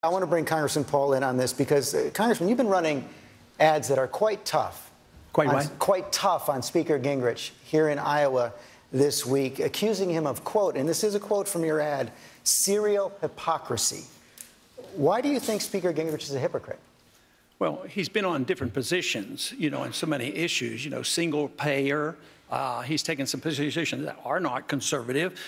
I want to bring Congressman Paul in on this because, Congressman, you've been running ads that are quite tough. Quite tough on Speaker Gingrich here in Iowa this week, accusing him of, quote, and this is a quote from your ad, serial hypocrisy. Why do you think Speaker Gingrich is a hypocrite? Well, he's been on different positions, on so many issues, single payer. He's taken some positions that are not conservative.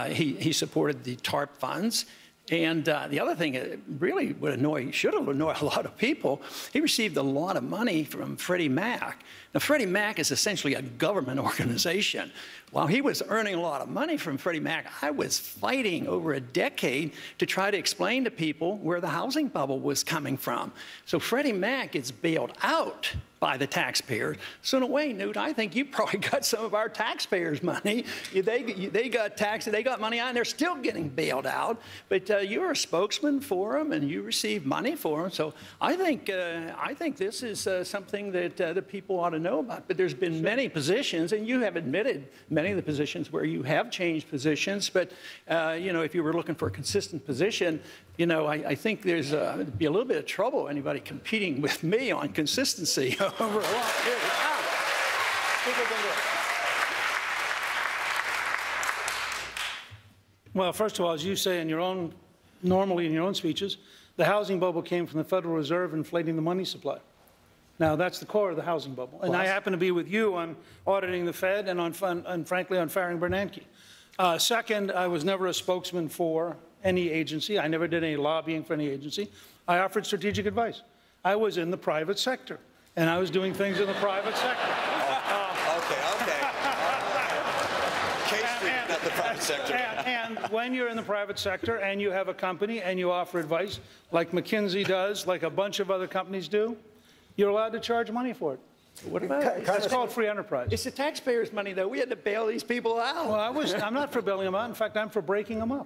He supported the TARP funds. And the other thing that really should have annoyed a lot of people, he received a lot of money from Freddie Mac. Now, Freddie Mac is essentially a government organization. While he was earning a lot of money from Freddie Mac, I was fighting over a decade to try to explain to people where the housing bubble was coming from. So Freddie Mac gets bailed out by the taxpayers. So in a way, Newt, I think you probably got some of our taxpayers' money. They got money out, and they're still getting bailed out. But you were a spokesman for them, and you received money for them. So I think this is something that the people ought to know about. But there's been many positions, and you have admitted many of the positions where you have changed positions. But if you were looking for a consistent position, I think there's be a little bit of trouble anybody competing with me on consistency over a long period of time. Well, first of all, as you say normally in your own speeches, the housing bubble came from the Federal Reserve inflating the money supply. Now, that's the core of the housing bubble. And I happen to be with you on auditing the Fed and frankly, on firing Bernanke. Second, I was never a spokesman for any agency. I never did any lobbying for any agency. I offered strategic advice. I was in the private sector, and I was doing things in the private sector. Okay. K Street, not the private sector. And when you're in the private sector and you have a company and you offer advice, like McKinsey does, like a bunch of other companies do, you're allowed to charge money for it. What about it? It's called free enterprise. It's the taxpayers' money, though. We had to bail these people out. Well, I'm not for bailing them out. In fact, I'm for breaking them up.